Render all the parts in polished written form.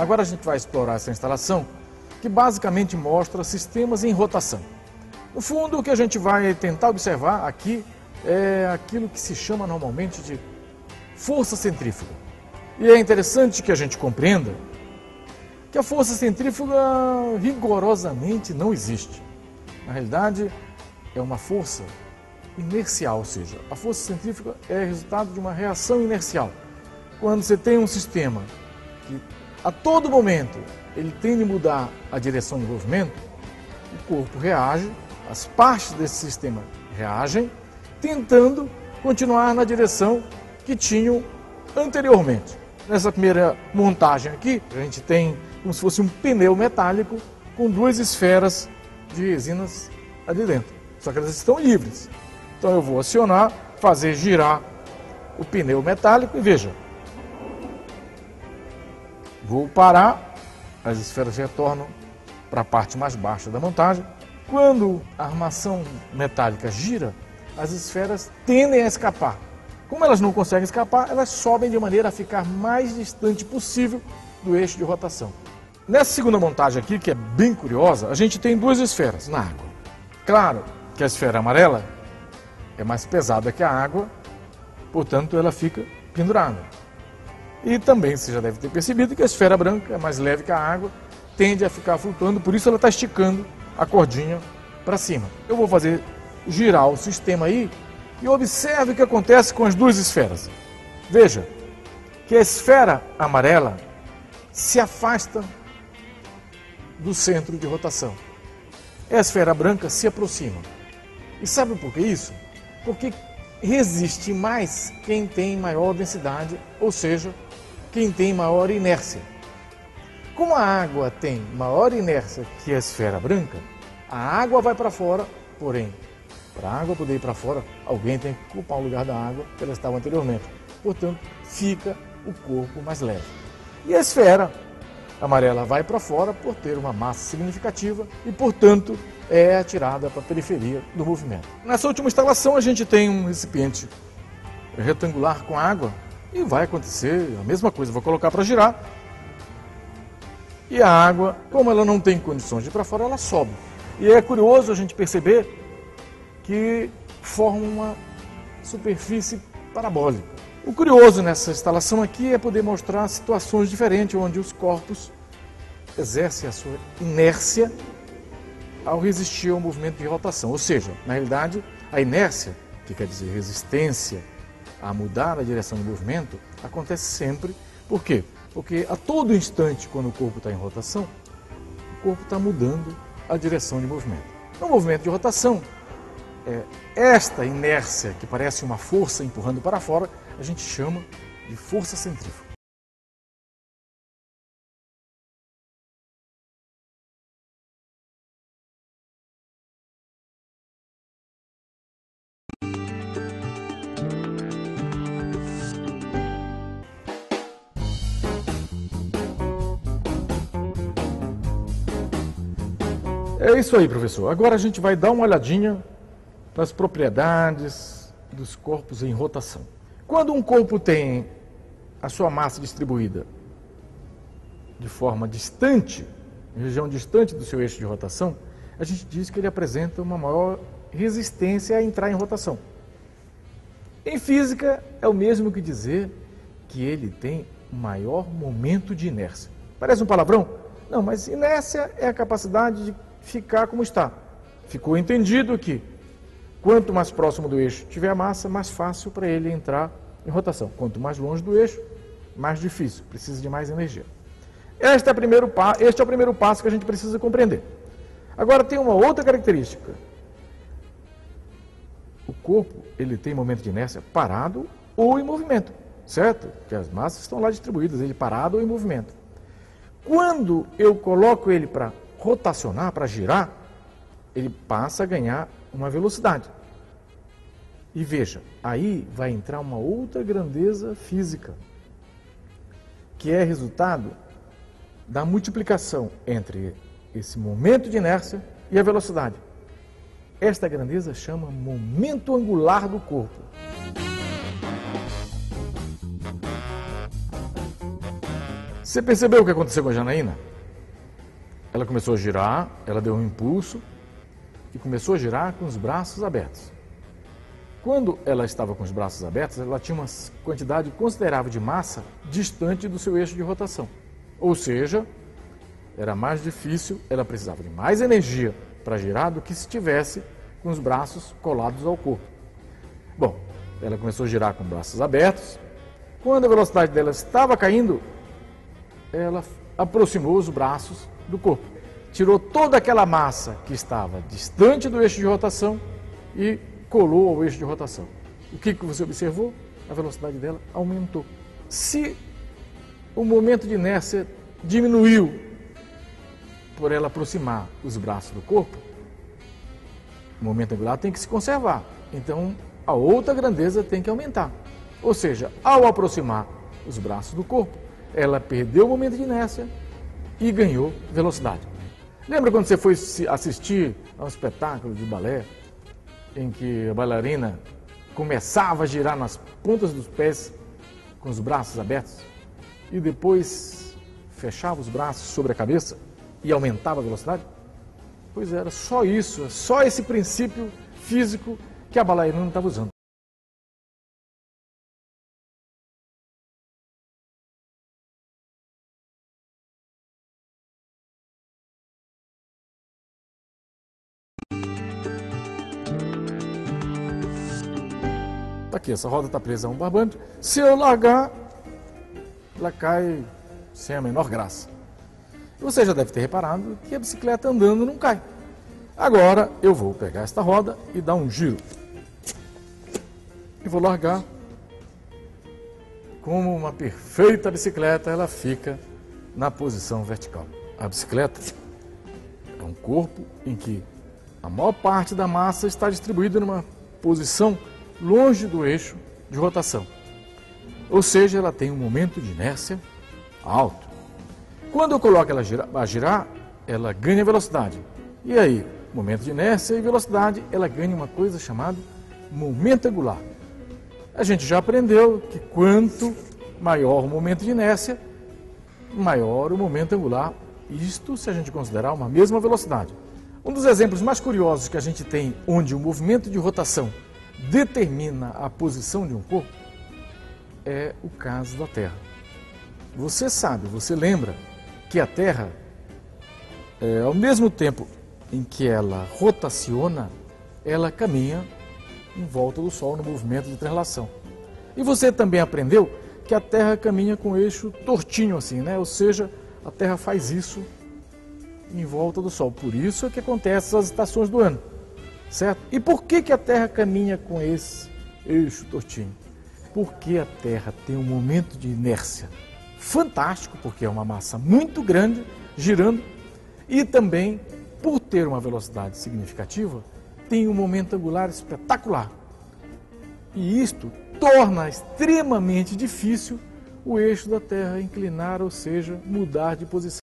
Agora a gente vai explorar essa instalação que basicamente mostra sistemas em rotação. No fundo, o que a gente vai tentar observar aqui é aquilo que se chama normalmente de força centrífuga. E é interessante que a gente compreenda que a força centrífuga rigorosamente não existe. Na realidade, é uma força inercial, ou seja, a força centrífuga é resultado de uma reação inercial. Quando você tem um sistema que a todo momento ele tende a mudar a direção de movimento, o corpo reage, as partes desse sistema reagem, tentando continuar na direção que tinham anteriormente. Nessa primeira montagem aqui, a gente tem como se fosse um pneu metálico com duas esferas de resinas ali dentro. Só que elas estão livres. Então eu vou acionar, fazer girar o pneu metálico e veja. Vou parar, as esferas retornam para a parte mais baixa da montagem. Quando a armação metálica gira, as esferas tendem a escapar. Como elas não conseguem escapar, elas sobem de maneira a ficar mais distante possível do eixo de rotação. Nessa segunda montagem aqui, que é bem curiosa, a gente tem duas esferas na água. Claro que a esfera amarela é mais pesada que a água, portanto ela fica pendurada. E também você já deve ter percebido que a esfera branca é mais leve que a água, tende a ficar flutuando, por isso ela está esticando a cordinha para cima. Eu vou fazer girar o sistema aí e observe o que acontece com as duas esferas. Veja que a esfera amarela se afasta do centro de rotação. A esfera branca se aproxima. E sabe por que isso? Porque resiste mais quem tem maior densidade, ou seja, quem tem maior inércia. Como a água tem maior inércia que a esfera branca, a água vai para fora, porém, para a água poder ir para fora, alguém tem que ocupar o lugar da água que ela estava anteriormente. Portanto, fica o corpo mais leve. E a esfera amarela vai para fora por ter uma massa significativa e, portanto, é atirada para a periferia do movimento. Nessa última instalação, a gente tem um recipiente retangular com água e vai acontecer a mesma coisa. Vou colocar para girar e a água, como ela não tem condições de ir para fora, ela sobe. E é curioso a gente perceber que forma uma superfície parabólica. O curioso nessa instalação aqui é poder mostrar situações diferentes, onde os corpos exercem a sua inércia ao resistir ao movimento de rotação. Ou seja, na realidade, a inércia, que quer dizer resistência a mudar a direção do movimento, acontece sempre. Por quê? Porque a todo instante, quando o corpo está em rotação, o corpo está mudando a direção de movimento. No movimento de rotação, esta inércia, que parece uma força empurrando para fora, a gente chama de força centrífuga. É isso aí, professor. Agora a gente vai dar uma olhadinha nas propriedades dos corpos em rotação. Quando um corpo tem a sua massa distribuída de forma distante, em região distante do seu eixo de rotação, a gente diz que ele apresenta uma maior resistência a entrar em rotação. Em física, é o mesmo que dizer que ele tem maior momento de inércia. Parece um palavrão? Não, mas inércia é a capacidade de ficar como está. Ficou entendido que quanto mais próximo do eixo tiver a massa, mais fácil para ele entrar em rotação. Quanto mais longe do eixo, mais difícil, precisa de mais energia. Este é o primeiro passo que a gente precisa compreender. Agora tem uma outra característica. O corpo, ele tem momento de inércia parado ou em movimento, certo? Porque as massas estão lá distribuídas, ele parado ou em movimento. Quando eu coloco ele para rotacionar, para girar, ele passa a ganhar uma velocidade. E veja, aí vai entrar uma outra grandeza física, que é resultado da multiplicação entre esse momento de inércia e a velocidade. Esta grandeza chama momento angular do Você percebeu o que aconteceu com a Janaína? Ela começou a girar, ela deu um impulso e começou a girar com os braços abertos. Quando ela estava com os braços abertos, ela tinha uma quantidade considerável de massa distante do seu eixo de rotação. Ou seja, era mais difícil, ela precisava de mais energia para girar do que se estivesse com os braços colados ao corpo. Bom, ela começou a girar com os braços abertos. Quando a velocidade dela estava caindo, ela aproximou os braços do corpo. Tirou toda aquela massa que estava distante do eixo de rotação e colou ao eixo de rotação. O que você observou? A velocidade dela aumentou. Se o momento de inércia diminuiu por ela aproximar os braços do corpo, o momento angular tem que se conservar. Então, a outra grandeza tem que aumentar. Ou seja, ao aproximar os braços do corpo, ela perdeu o momento de inércia e ganhou velocidade. Lembra quando você foi assistir a um espetáculo de balé em que a bailarina começava a girar nas pontas dos pés com os braços abertos e depois fechava os braços sobre a cabeça e aumentava a velocidade? Pois era só isso, só esse princípio físico que a bailarina estava usando. Aqui, essa roda está presa a um barbante. Se eu largar, ela cai sem a menor graça. Você já deve ter reparado que a bicicleta andando não cai. Agora eu vou pegar esta roda e dar um giro. E vou largar. Como uma perfeita bicicleta, ela fica na posição vertical. A bicicleta é um corpo em que a maior parte da massa está distribuída numa posição longe do eixo de rotação. Ou seja, ela tem um momento de inércia alto. Quando eu coloco ela a girar, ela ganha velocidade. E aí, momento de inércia e velocidade, ela ganha uma coisa chamada momento angular. A gente já aprendeu que quanto maior o momento de inércia, maior o momento angular. Isto se a gente considerar uma mesma velocidade. Um dos exemplos mais curiosos que a gente tem, onde o movimento de rotação determina a posição de um corpo, é o caso da Terra. Você sabe, você lembra que a Terra, ao mesmo tempo em que ela rotaciona, ela caminha em volta do Sol no movimento de translação. E você também aprendeu que a Terra caminha com o eixo tortinho assim, né? Ou seja, a Terra faz isso em volta do Sol. Por isso é que acontecem as estações do ano. Certo? E por que a Terra caminha com esse eixo tortinho? Porque a Terra tem um momento de inércia fantástico, porque é uma massa muito grande girando, e também, por ter uma velocidade significativa, tem um momento angular espetacular. E isto torna extremamente difícil o eixo da Terra inclinar, ou seja, mudar de posição.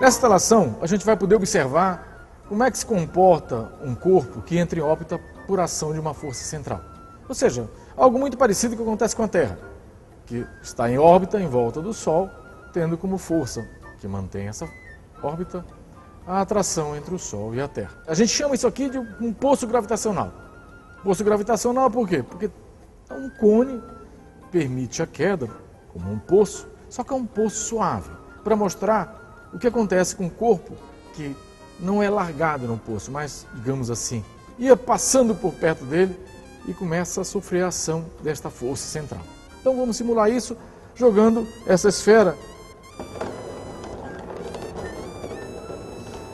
Nessa instalação, a gente vai poder observar como é que se comporta um corpo que entra em órbita por ação de uma força central. Ou seja, algo muito parecido com o que acontece com a Terra, que está em órbita em volta do Sol, tendo como força que mantém essa órbita a atração entre o Sol e a Terra. A gente chama isso aqui de um poço gravitacional. Poço gravitacional por quê? Porque um cone permite a queda, como um poço, só que é um poço suave, para mostrar o que acontece com o corpo que não é largado no poço, mas, digamos assim, ia passando por perto dele e começa a sofrer a ação desta força central. Então vamos simular isso jogando essa esfera.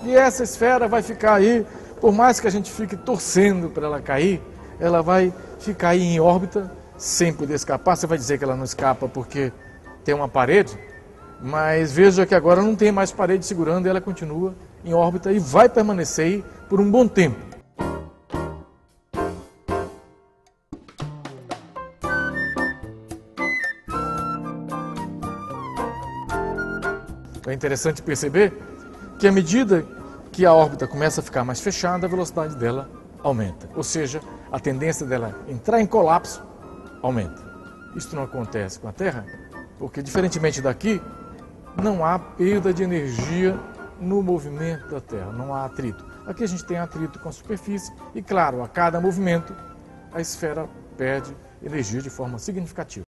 E essa esfera vai ficar aí por mais que a gente fique torcendo para ela cair, ela vai ficar aí em órbita sem poder escapar. Você vai dizer que ela não escapa porque tem uma parede, mas veja que agora não tem mais parede segurando e ela continua em órbita e vai permanecer aí por um bom tempo. É interessante perceber que à medida que a órbita começa a ficar mais fechada, a velocidade dela aumenta. Ou seja, a tendência dela entrar em colapso aumenta. Isso não acontece com a Terra, porque diferentemente daqui, não há perda de energia no movimento da Terra, não há atrito. Aqui a gente tem atrito com a superfície e, claro, a cada movimento, a esfera perde energia de forma significativa.